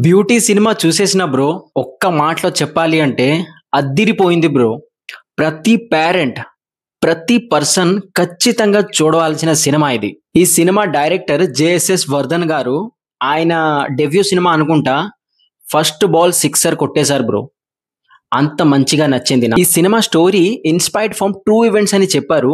Beauty cinema చూసేసిన bro. ఒక్క మాటలో చెప్పాలి అంటే అద్దిరిపోయింది బ్రో. ప్రతి పేరెంట్, ప్రతి పర్సన్ ఖచ్చితంగా చూడవలసిన సినిమా ఇది. ఈ సినిమా డైరెక్టర్ జేఎస్ఎస్ వర్ధన్ గారు. ఆయన డెబ్యూ సినిమా అనుకుంటా. ఫస్ట్ బాల్ సిక్సర్ కొట్టేశారు బ్రో. అంత మంచిగా నచ్చింది ఈ cinema. Story inspired from true events అని చెప్పారు.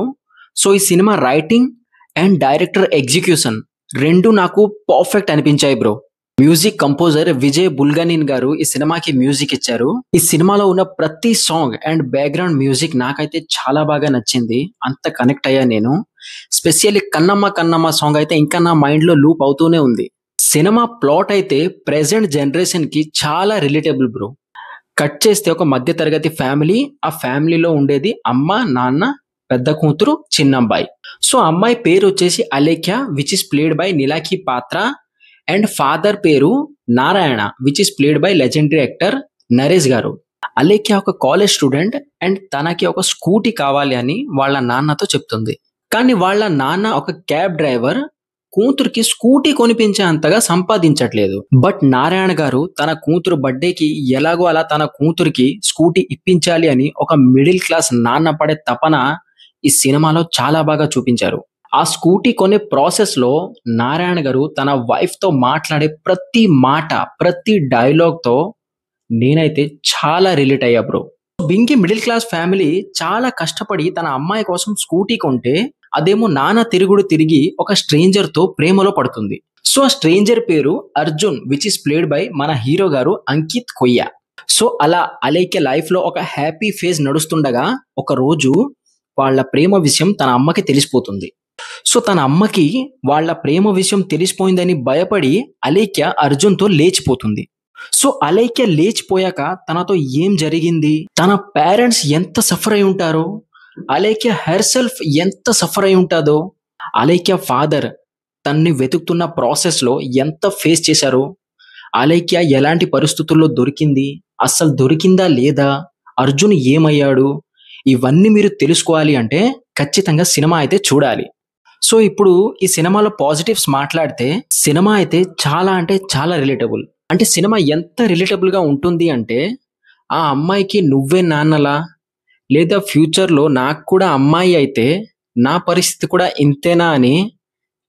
సో ఈ cinema writing and director execution రెండు నాకు పర్ఫెక్ట్ అనిపించాయి bro. Music composer Vijay Bulganin గారు ఈ సినిమాకి మ్యూజిక్ ఇచ్చారు. ఈ సినిమాలో ఉన్న ప్రతి సాంగ్ అండ్ బ్యాక్గ్రౌండ్ మ్యూజిక్ నాకైతే చాలా బాగా నచ్చింది. అంత కనెక్ట్ అయ్యా నేను. స్పెషల్లీ కన్నమ్మ కన్నమ్మ సాంగ్ అయితే ఇంకా నా మైండ్ లో లూప్ అవుతూనే ఉంది. సినిమా ప్లాట్ అయితే ప్రెసెంట్ జనరేషన్ కి చాలా రిలేటబుల్ బ్రో. కట్ చేస్తే ఒక మధ్య తరగతి ఫ్యామిలీ. ఆ ఫ్యామిలీలో ఉండేది అమ్మ, నాన్న, పెద్ద కూతురు, చిన్న అబ్బాయి. సో అమ్మాయి పేరు వచ్చేసి Alekhya, which is played by నిలాకి పాత్ర. అండ్ ఫాదర్ పేరు Narayana, which is played by legendary actor Naresh garu. Alekhya ఒక కాలేజ్ స్టూడెంట్ అండ్ తనకి ఒక స్కూటీ కావాలి అని వాళ్ళ నాన్నతో చెప్తుంది. కానీ వాళ్ళ నాన్న ఒక క్యాబ్ డ్రైవర్, కూతురికి స్కూటీ కొనిపించే అంతగా సంపాదించట్లేదు. బట్ నారాయణ గారు తన కూతురు బర్త్డేకి ఎలాగో అలా తన కూతురికి స్కూటీ ఇప్పించాలి అని ఒక మిడిల్ క్లాస్ నాన్న పడే తపన ఈ సినిమాలో చాలా బాగా చూపించారు. ఆ స్కూటీ కొనే ప్రాసెస్ లో నారాయణ గారు తన వైఫ్ తో మాట్లాడే ప్రతి మాట, ప్రతి డైలాగ్ తో నేనైతే చాలా రిలేట్ అయ్యా బ్రో. బింకి మిడిల్ క్లాస్ ఫ్యామిలీ చాలా కష్టపడి తన అమ్మాయి కోసం స్కూటీ కొంటే అదేమో నాన్న తిరిగి ఒక స్ట్రేంజర్ తో ప్రేమలో పడుతుంది. సో ఆ స్ట్రేంజర్ పేరు Arjun, which is played by మన హీరో గారు అంకిత్ కొయ్య. సో అలా అలేఖ్య లైఫ్ లో ఒక హ్యాపీ ఫేజ్ నడుస్తుండగా ఒక రోజు వాళ్ళ ప్రేమ విషయం తన అమ్మకి తెలిసిపోతుంది. సో తన అమ్మకి వాళ్ళ ప్రేమ విషయం తెలిసిపోయిందని భయపడి అలేఖ్య అర్జున్ తో లేచిపోతుంది. సో అలేఖ్య లేచిపోయాక తనతో ఏం జరిగింది, తన పేరెంట్స్ ఎంత సఫర్ అయి ఉంటారో, అలేఖ్య హెర్ సెల్ఫ్ ఎంత సఫర్ అయి ఉంటుందో, అలేఖ్య ఫాదర్ తన్ని వెతుకుతున్న ప్రాసెస్ లో ఎంత ఫేస్ చేశారో, అలేఖ్య ఎలాంటి పరిస్థితుల్లో దొరికింది, అస్సలు దొరికిందా లేదా, అర్జున్ ఏమయ్యాడు, ఇవన్నీ మీరు తెలుసుకోవాలి అంటే ఖచ్చితంగా సినిమా అయితే చూడాలి. సో ఇప్పుడు ఈ సినిమాలో పాజిటివ్స్ మాట్లాడితే సినిమా అయితే చాలా అంటే చాలా రిలేటబుల్. అంటే సినిమా ఎంత రిలేటబుల్ గా ఉంటుంది అంటే ఆ అమ్మాయికి నువ్వే నాన్నలా, లేదా ఫ్యూచర్లో నాకు కూడా అమ్మాయి అయితే నా పరిస్థితి కూడా ఇంతేనా అని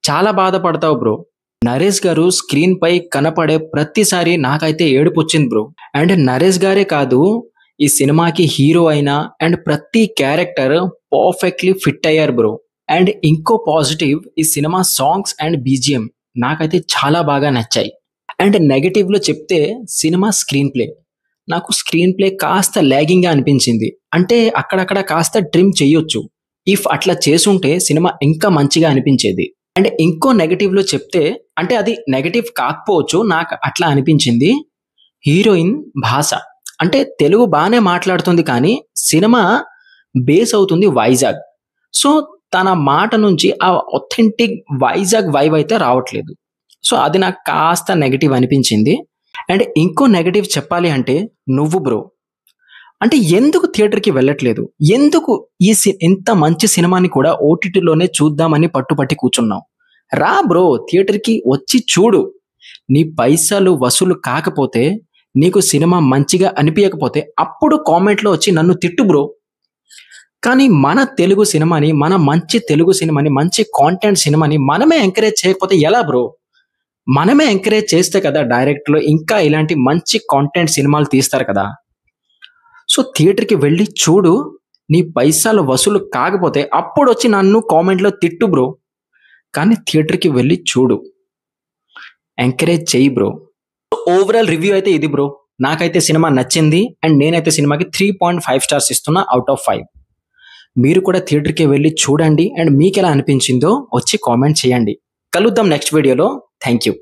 చాలా బాధపడతావు బ్రో. నరేష్ గారు స్క్రీన్ పై కనపడే ప్రతిసారి నాకైతే ఏడుపు వచ్చింది బ్రో. అండ్ నరేష్ గారే కాదు, ఈ సినిమాకి హీరో అయినా అండ్ ప్రతి క్యారెక్టర్ పర్ఫెక్ట్లీ ఫిట్ అయ్యారు బ్రో. అండ్ ఇంకో పాజిటివ్, ఈ సినిమా సాంగ్స్ అండ్ బీజిఎం నాకైతే చాలా బాగా నచ్చాయి. అండ్ నెగటివ్ లో చెప్తే సినిమా స్క్రీన్ ప్లే. నాకు స్క్రీన్ ప్లే కాస్త లాగింగ్ గా అనిపించింది. అంటే అక్కడక్కడ కాస్త ట్రిమ్ చేయొచ్చు. ఇఫ్ అట్లా చేసుంటే సినిమా ఇంకా మంచిగా అనిపించేది. అండ్ ఇంకో నెగటివ్ లో చెప్తే, అంటే అది నెగటివ్ కాకపోవచ్చు, నాకు అట్లా అనిపించింది, హీరోయిన్ భాష. అంటే తెలుగు బాగానే మాట్లాడుతుంది కానీ సినిమా బేస్ అవుతుంది వైజాగ్. సో తన మాట నుంచి ఆ ఒథెంటిక్ వైజాగ్ వైబ్ అయితే రావట్లేదు. సో అది నాకు కాస్త నెగటివ్ అనిపించింది. అండ్ ఇంకో నెగటివ్ చెప్పాలి అంటే నువ్వు బ్రో. అంటే ఎందుకు థియేటర్కి వెళ్ళట్లేదు, ఎందుకు ఇంత మంచి సినిమాని కూడా ఓటీటీలోనే చూద్దామని పట్టుపట్టి కూర్చున్నావు? రా బ్రో, థియేటర్కి వచ్చి చూడు. నీ పైసలు వసూలు కాకపోతే, నీకు సినిమా మంచిగా అనిపించకపోతే అప్పుడు కామెంట్లో వచ్చి నన్ను తిట్టు బ్రో. కానీ మన తెలుగు సినిమాని, మన మంచి తెలుగు సినిమాని, మంచి కాంటెంట్ సినిమాని మనమే ఎంకరేజ్ చేయకపోతే ఎలా బ్రో? మనమే ఎంకరేజ్ చేస్తే కదా డైరెక్టర్లు ఇంకా ఇలాంటి మంచి కాంటెంట్ సినిమాలు తీస్తారు కదా. సో థియేటర్కి వెళ్ళి చూడు. నీ పైసలు వసూలు కాకపోతే అప్పుడు వచ్చి నన్ను కామెంట్లో తిట్టు బ్రో. కానీ థియేటర్కి వెళ్ళి చూడు, ఎంకరేజ్ చేయి బ్రో. ఓవరాల్ రివ్యూ అయితే ఇది బ్రో. నాకైతే సినిమా నచ్చింది అండ్ నేనైతే సినిమాకి 3.5 స్టార్స్ ఇస్తున్నా అవుట్ ఆఫ్ 5. మీరు కూడా థియేటర్కి వెళ్ళి చూడండి అండ్ మీకు ఎలా అనిపించిందో వచ్చి కామెంట్ చేయండి. కలుద్దాం నెక్స్ట్ వీడియోలో. Thank you.